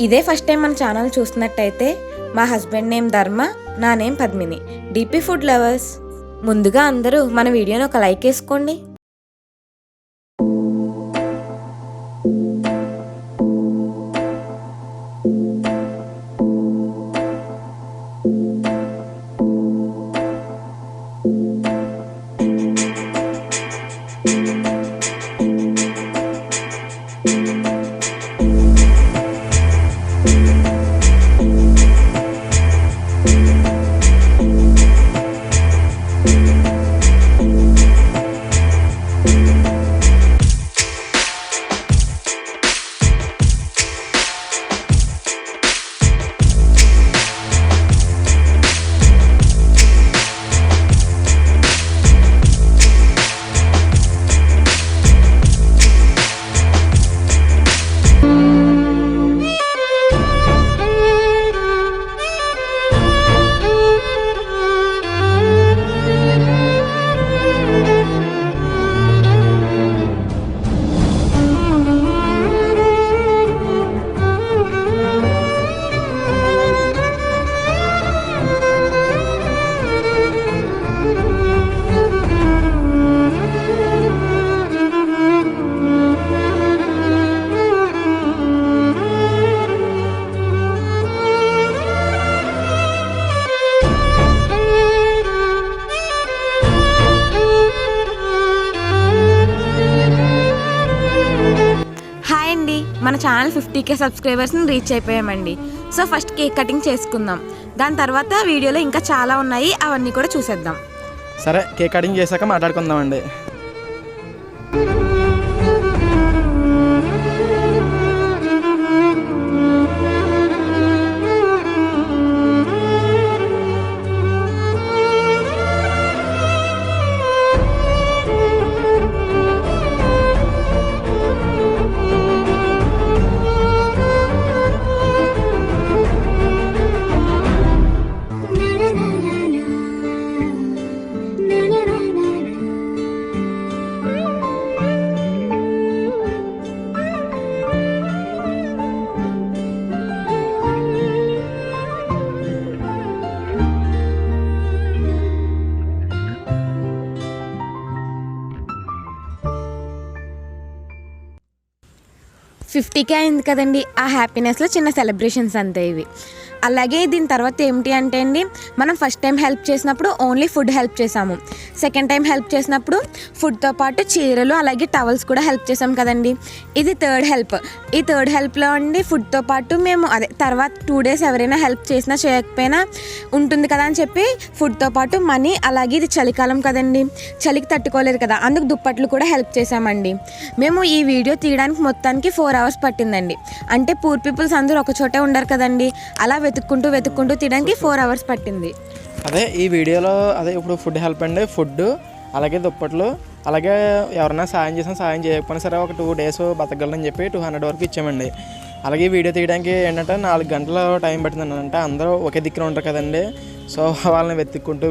ఇదే first time మన channel చూస్తున్నట్టయితే మా హస్బెండ్ నేమ్ ధర్మ, నా name Padmini, DP food lovers. ముందుగా అందరూ మన వీడియోని ఒక లైక్ వేసుకోండి. మన ఛానల్ 50K సబ్స్క్రైబర్స్ని రీచ్ అయిపోయామండి. సో ఫస్ట్ కేక్ కటింగ్ చేసుకుందాం. దాని తర్వాత వీడియోలో ఇంకా చాలా ఉన్నాయి, అవన్నీ కూడా చూసేద్దాం. సరే, కేక్ కటింగ్ చేశాక మాట్లాడుకుందామండి. $50K అయింది కదండి, ఆ హ్యాపీనెస్లో చిన్న సెలబ్రేషన్స్ అంతే ఇవి. అలాగే దీని తర్వాత ఏమిటి అంటే అండి, మనం ఫస్ట్ టైం హెల్ప్ చేసినప్పుడు ఓన్లీ ఫుడ్ హెల్ప్ చేసాము. సెకండ్ టైం హెల్ప్ చేసినప్పుడు ఫుడ్తో పాటు చీరలు అలాగే టవల్స్ కూడా హెల్ప్ చేసాం కదండి. ఇది థర్డ్ హెల్ప్. ఈ థర్డ్ హెల్ప్లో అండి ఫుడ్తో పాటు మేము తర్వాత 2 days ఎవరైనా హెల్ప్ చేసినా చేయకపోయినా ఉంటుంది కదా అని చెప్పి ఫుడ్తో పాటు మనీ, అలాగే ఇది చలికాలం కదండి, చలికి తట్టుకోలేదు కదా, అందుకు దుప్పట్లు కూడా హెల్ప్ చేసామండి. మేము ఈ వీడియో తీయడానికి మొత్తానికి 4 hours పట్టిందండి. అంటే పూర్ పీపుల్స్ అందరూ ఒక చోటే ఉండరు కదండి, అలా వెతుక్కుంటూ తీయడానికి 4 hours పట్టింది. అదే ఈ వీడియోలో ఇప్పుడు ఫుడ్ హెల్ప్ అండి, ఫుడ్ అలాగే దుప్పట్లు, అలాగే ఎవరైనా సాయం సాయం చేయకపోయినా సరే ఒక 2 days బతకగలని చెప్పి 200 వరకు ఇచ్చామండి. అలాగే వీడియో తీయడానికి ఏంటంటే 4 గంటల టైం పట్టిందండి. అంటే అందరూ ఒకే దిక్కున ఉంటారు కదండి, సో వాళ్ళని వెతుక్కుంటూ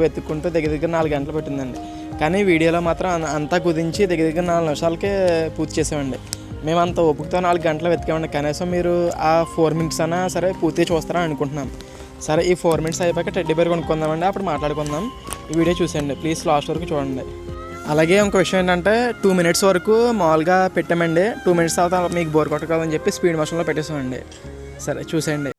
దగ్గర 4 గంటలు పట్టిందండి. కానీ వీడియోలో మాత్రం అంతా కుదించి దగ్గర 4 నిమిషాలకే పూర్తి చేసామండి. మేము అంత ఓపికతో 4 గంటలు వెతికామండి. కనీసం మీరు ఆ 4 minutes అయినా సరే పూర్తి చూస్తారని అనుకుంటున్నాం. సరే, ఈ 4 minutes అయిపోయాక టెడ్డీ బేర్ కొనుక్కుందామండి, అప్పుడు మాట్లాడుకుందాం. ఈ వీడియో చూసేయండి, ప్లీజ్ లాస్ట్ వరకు చూడండి. అలాగే ఇంకో విషయం ఏంటంటే 2 minutes వరకు మామూలుగా పెట్టామండి. 2 minutes తర్వాత మీకు బోర్ కొట్టకదని చెప్పి స్పీడ్ మోషన్లో పెట్టేసామండి. సరే చూసేయండి.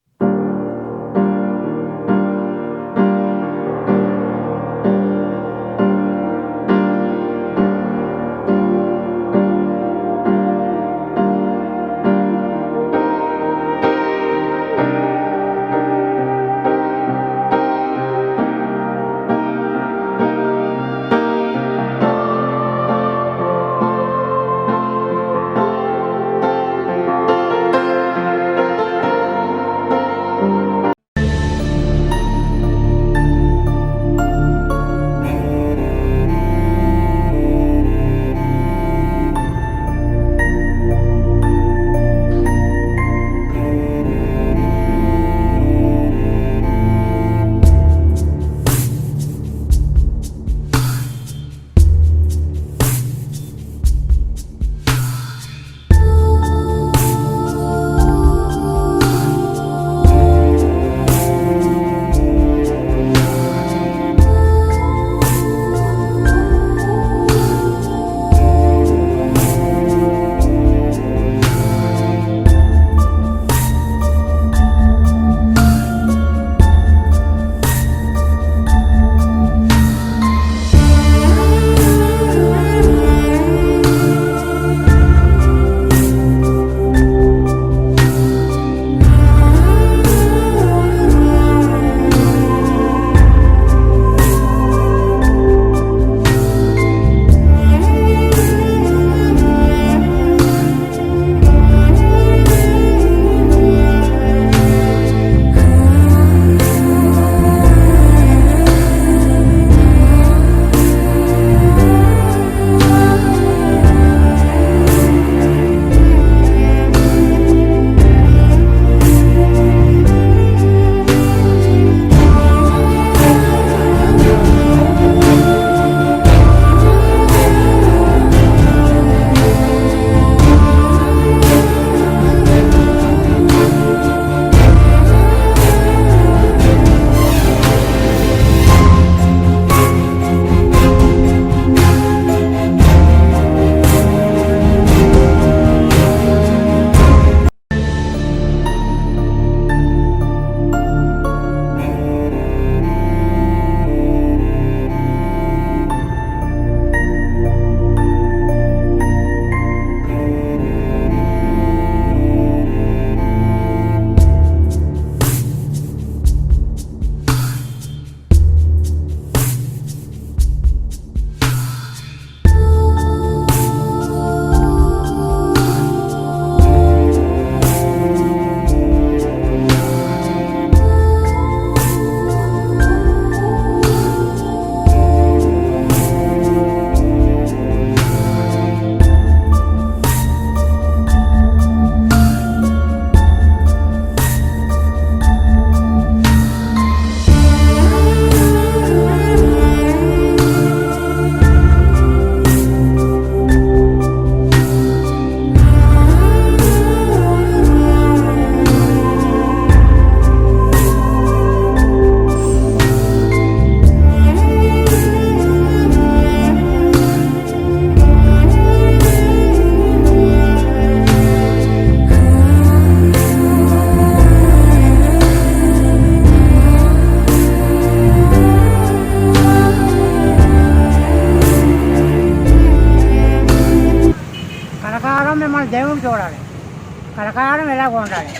ఇలాగ ఉండాలి,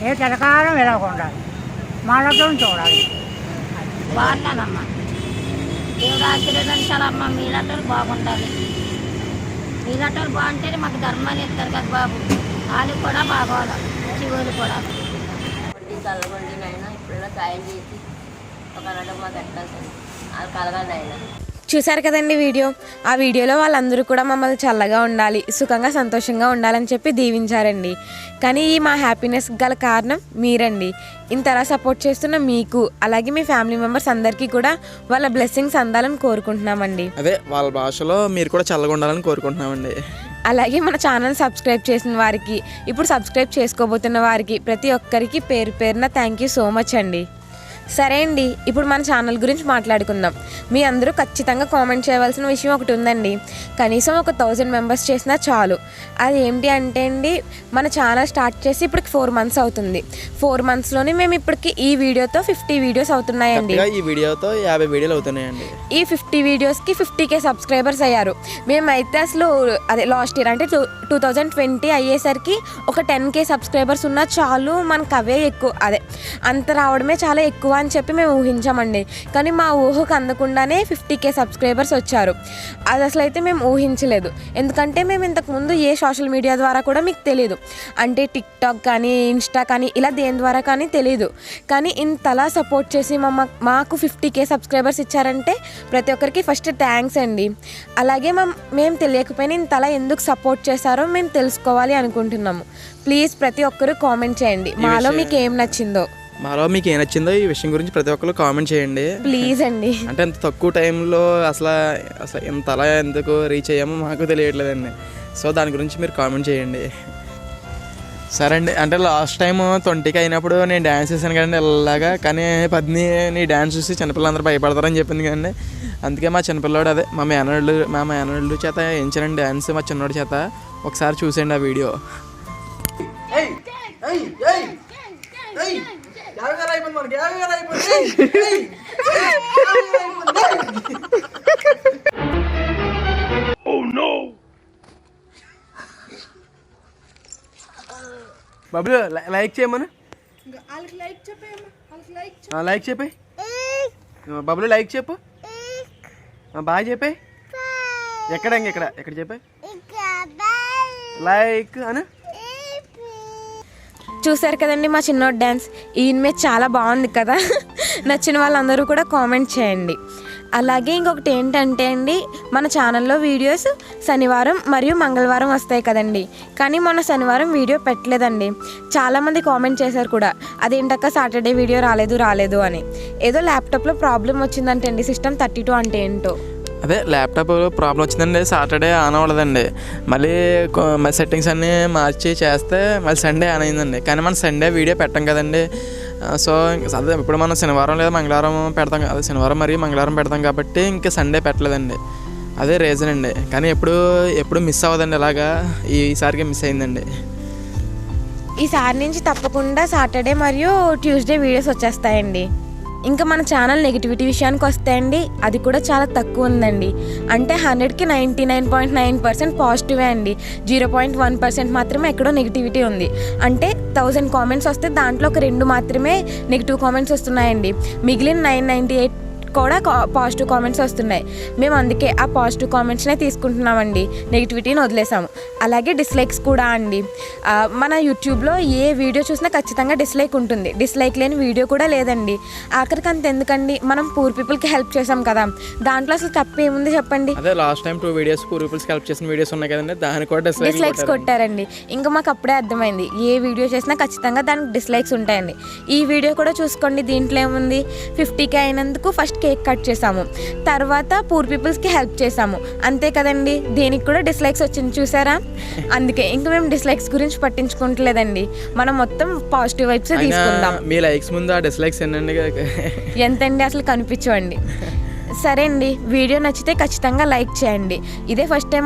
ఏ చిరకాలం ఇలాగ ఉండాలి, మనతో చూడాలి. బాగున్నానమ్మా, దేవుడు ఆశీర్వదించాలమ్మా. మీలాంటి బాగుండాలి, మీలాంటి బాగుంటేనే మాకు ధర్మాన్ని ఇస్తారు కదా బాబు. వాళ్ళు కూడా బాగోవాలి, శివులు కూడా. కలగండి నాయన, ఇప్పుడైనా సాయం చేసి ఒక అరడం మాకు ఎట్టాల్సింది వాళ్ళు కలగండి ఆయన. చూశారు కదండి వీడియో. ఆ వీడియోలో వాళ్ళందరూ కూడా మమ్మల్ని చల్లగా ఉండాలి, సుఖంగా సంతోషంగా ఉండాలని చెప్పి దీవించారండి. కానీ ఈ మా హ్యాపీనెస్ గల కారణం మీరండి. ఇంతలా సపోర్ట్ చేస్తున్న మీకు, అలాగే మీ ఫ్యామిలీ మెంబర్స్ అందరికీ కూడా వాళ్ళ బ్లెస్సింగ్స్ అందాలని కోరుకుంటున్నామండి. అదే వాళ్ళ భాషలో మీరు కూడా చల్లగా ఉండాలని కోరుకుంటున్నామండి. అలాగే మన ఛానల్ సబ్స్క్రైబ్ చేసిన వారికి, ఇప్పుడు సబ్స్క్రైబ్ చేసుకోబోతున్న వారికి ప్రతి ఒక్కరికి పేరు పేరున థ్యాంక్ యూ సో మచ్ అండి. సరే అండి, ఇప్పుడు మన ఛానల్ గురించి మాట్లాడుకుందాం. మీ అందరూ ఖచ్చితంగా కామెంట్ చేయవలసిన విషయం ఒకటి ఉందండి. కనీసం ఒక 1000 మెంబర్స్ చేసినా చాలు. అది ఏంటి అంటే అండి, మన ఛానల్ స్టార్ట్ చేసి ఇప్పటికి 4 months అవుతుంది. 4 monthsలోనే మేము ఇప్పటికి ఈ వీడియోతో 50 వీడియోస్ అవుతున్నాయండి. ఈ వీడియోతో 50 వీడియోలు అవుతున్నాయండి. ఈ 50 వీడియోస్కి 50K సబ్స్క్రైబర్స్ అయ్యారు. మేమైతే అసలు అదే లాస్ట్ ఇయర్ అంటే 2020 అయ్యేసరికి ఒక 10K సబ్స్క్రైబర్స్ ఉన్నా చాలు, మనకు అవే ఎక్కువ, అదే అంత రావడమే చాలా ఎక్కువ అని చెప్పి మేము ఊహించామండి. కానీ మా ఊహకు అందకుండానే 50K సబ్స్క్రైబర్స్ వచ్చారు. అది అసలు అయితే మేము ఊహించలేదు. ఎందుకంటే మేము ఇంతకుముందు ఏ సోషల్ మీడియా ద్వారా కూడా మీకు తెలియదు, అంటే టిక్టాక్ కానీ ఇన్స్టా కానీ ఇలా దేని ద్వారా కానీ తెలియదు. కానీ ఇంతలా సపోర్ట్ చేసి మాకు 50K సబ్స్క్రైబర్స్ ఇచ్చారంటే ప్రతి ఒక్కరికి ఫస్ట్ థ్యాంక్స్ అండి. అలాగే మేము తెలియకపోయినా ఇంతలా ఎందుకు సపోర్ట్ చేశారో మేము తెలుసుకోవాలి అనుకుంటున్నాము. ప్లీజ్ ప్రతి ఒక్కరు కామెంట్ చేయండి, మాలో మీకు ఏం నచ్చిందో. మాలో మీకు ఏం నచ్చిందో ఈ విషయం గురించి ప్రతి ఒక్కరు కామెంట్ చేయండి ప్లీజ్ అండి. అంటే ఇంత తక్కువ టైంలో అసలు ఇంతలా ఎందుకు రీచ్ అయ్యామో మాకు తెలియట్లేదండి. సో దాని గురించి మీరు కామెంట్ చేయండి. సరే అండి, అంటే లాస్ట్ టైం 20కి అయినప్పుడు నేను డ్యాన్స్ చేశాను కదండి ఇలాగా. కానీ పద్ని నీ డ్యాన్స్ చూసి చిన్నపిల్లలందరూ భయపడతారని చెప్పింది కదండి. అందుకే మా చిన్నపిల్లోడు అదే మా మేనల్లుడు చేత వేయించానండి డ్యాన్స్, మా చిన్నోడి చేత. ఒకసారి చూసేయండి ఆ వీడియో. బాబు లైక్ చేయమను, లైక్ చెప్పాయి బాబులు, లైక్ చెప్పు, బాగా చెప్పాయి. ఎక్కడ ఎక్కడ చెప్పాయి లైక్ అను. చూసారు కదండి మా చిన్నోడు డ్యాన్స్. ఈయన చాలా బాగుంది కదా. నచ్చిన వాళ్ళందరూ కూడా కామెంట్ చేయండి. అలాగే ఇంకొకటి ఏంటంటే అండి, మన ఛానల్లో వీడియోస్ శనివారం మరియు మంగళవారం వస్తాయి కదండి. కానీ మొన్న శనివారం వీడియో పెట్టలేదండి. చాలామంది కామెంట్ చేశారు కూడా, అదేంటక్క సాటర్డే వీడియో రాలేదు అని. ఏదో ల్యాప్టాప్లో ప్రాబ్లం వచ్చిందంటండి, సిస్టమ్ 32 అంటే ఏంటో. అదే ల్యాప్టాప్ ప్రాబ్లం వచ్చిందండి, సాటర్డే ఆన్ అవ్వలేదండి. మళ్ళీ సెట్టింగ్స్ అన్నీ మార్చి చేస్తే మళ్ళీ సండే ఆన్ అయిందండి. కానీ మనం సండే వీడియో పెట్టం కదండి. సో అదే ఇప్పుడు మనం శనివారం లేదా మంగళవారం పెడతాం, అదే శనివారం మరియు మంగళవారం పెడతాం కాబట్టి ఇంకా సండే పెట్టలేదండి. అదే రీజన్ అండి. కానీ ఎప్పుడు మిస్ అవ్వదండి, ఇలాగా ఈసారికి మిస్ అయిందండి. ఈసారి నుంచి తప్పకుండా సాటర్డే మరియు ట్యూస్డే వీడియోస్ వచ్చేస్తాయండి. ఇంకా మన ఛానల్ నెగిటివిటీ విషయానికి వస్తే అండి, అది కూడా చాలా తక్కువ ఉందండి. అంటే 100కి 99.9% పాజిటివే అండి. 0.1% మాత్రమే ఎక్కడో నెగిటివిటీ ఉంది. అంటే 1000 కామెంట్స్ వస్తే దాంట్లో ఒక 2 మాత్రమే నెగిటివ్ కామెంట్స్ వస్తున్నాయండి. మిగిలిన 998 కూడా పాజిటివ్ కామెంట్స్ వస్తున్నాయి. మేము అందుకే ఆ పాజిటివ్ కామెంట్స్నే తీసుకుంటున్నామండి, నెగిటివిటీని వదిలేసాము. అలాగే డిస్లైక్స్ కూడా అండి. మన యూట్యూబ్లో ఏ వీడియో చూసినా ఖచ్చితంగా డిస్లైక్ ఉంటుంది. డిస్లైక్ లేని వీడియో కూడా లేదండి. ఆఖరికి అంత ఎందుకండి, మనం పూర్ పీపుల్కి హెల్ప్ చేసాం కదా, దాంట్లో అసలు తప్పు ఏముంది చెప్పండి. అదే లాస్ట్ టైం 2 వీడియోస్ పూర్ పీపుల్స్కి హెల్ప్ చేసిన వీడియోస్ ఉన్నాయి కదండి, దానికి కూడా డిస్లైక్స్ కొట్టారండి. ఇంకా మాకు అప్పుడే అర్థమైంది, ఏ వీడియో చేసినా ఖచ్చితంగా దానికి డిస్లైక్స్ ఉంటాయండి. ఈ వీడియో కూడా చూసుకోండి, దీంట్లో ఏముంది, 50K అయినందుకు ఫస్ట్ కేక్ కట్ చేసాము, తర్వాత పూర్ పీపుల్స్కి హెల్ప్ చేసాము, అంతే కదండి. దేనికి కూడా డిస్లైక్స్ వచ్చింది చూసారా. అందుకే ఇంకా మేము డిస్లైక్స్ గురించి పట్టించుకోవట్లేదండి, మనం మొత్తం పాజిటివ్ వైబ్స్ తీసుకుందాం. మీ లైక్స్ ముందు ఆ డిస్లైక్స్ ఎంతండి అసలు కనిపించవండి. సరే అండి, వీడియో నచ్చితే ఖచ్చితంగా లైక్ చేయండి. ఇదే ఫస్ట్ టైం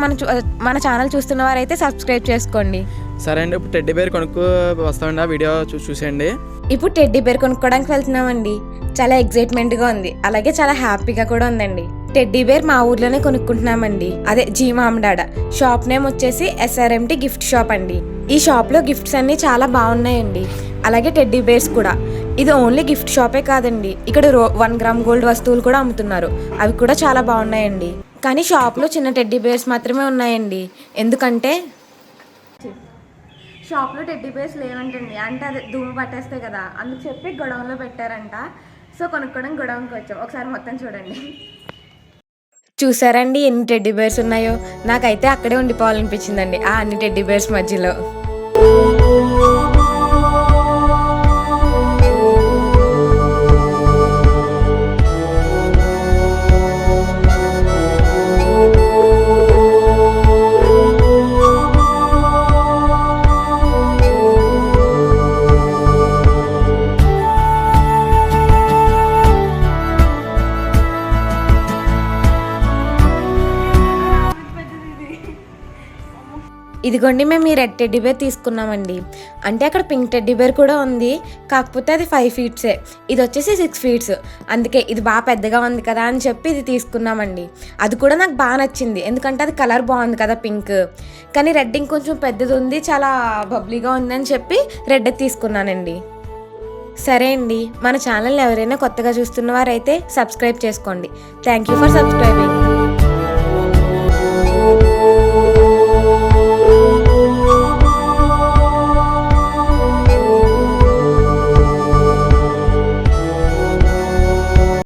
మన ఛానల్ చూస్తున్న వారైతే సబ్స్క్రైబ్ చేసుకోండి. సరే అండి, ఇప్పుడు టెడ్డీ బేర్ కొనుక్కో వస్తామండి, ఆ వీడియో చూసేయండి. ఇప్పుడు టెడ్డీ బేర్ కొనుక్కోవడానికి వెళ్తున్నామండి. చాలా ఎగ్జైట్మెంట్గా ఉంది, అలాగే చాలా హ్యాపీగా కూడా ఉందండి. టెడ్డీ బేర్ మా ఊర్లోనే కొనుక్కుంటున్నామండి. అదే జీ మామిడాడ. షాప్ నేమ్ వచ్చేసి SRMT గిఫ్ట్ షాప్ అండి. ఈ షాప్లో గిఫ్ట్స్ అన్నీ చాలా బాగున్నాయండి. అలాగే టెడ్డీ బేర్స్ కూడా. ఇది ఓన్లీ గిఫ్ట్ షాపే కాదండి, ఇక్కడ 1 గ్రామ్ గోల్డ్ వస్తువులు కూడా అమ్ముతున్నారు. అవి కూడా చాలా బాగున్నాయండి. కానీ షాప్లో చిన్న టెడ్డీ బేర్స్ మాత్రమే ఉన్నాయండి. ఎందుకంటే షాప్లో టెడ్డీ బేర్స్ లేవంటండి. అంటే అది ధూము పట్టేస్తాయి కదా, అందుకు చెప్పి గొడవలో పెట్టారంట. సో కొనుక్కోవడం గొడవకి వచ్చాం. ఒకసారి మొత్తం చూడండి. చూసారండి ఎన్ని టెడ్డీ బేర్స్ ఉన్నాయో. నాకైతే అక్కడే ఉండిపోవాలనిపించిందండి ఆ అన్ని టెడ్డీ బేర్స్ మధ్యలో. ఇదిగోండి మేము ఈ రెడ్ టెడ్డీ బేర్ తీసుకున్నామండి. అంటే అక్కడ పింక్ టెడ్డీ బేర్ కూడా ఉంది, కాకపోతే అది 5 ఫీట్సే, ఇది వచ్చేసి 6 ఫీట్స్. అందుకే ఇది బాగా పెద్దగా ఉంది కదా అని చెప్పి ఇది తీసుకున్నామండి. అది కూడా నాకు బాగా నచ్చింది, ఎందుకంటే అది కలర్ బాగుంది కదా పింక్. కానీ రెడ్ ఇంకొంచెం పెద్దది ఉంది, చాలా బబ్లీగా ఉందని చెప్పి రెడ్ తీసుకున్నానండి. సరే అండి, మన ఛానల్ ఎవరైనా కొత్తగా చూస్తున్న వారైతే సబ్స్క్రైబ్ చేసుకోండి. Thank you for subscribing.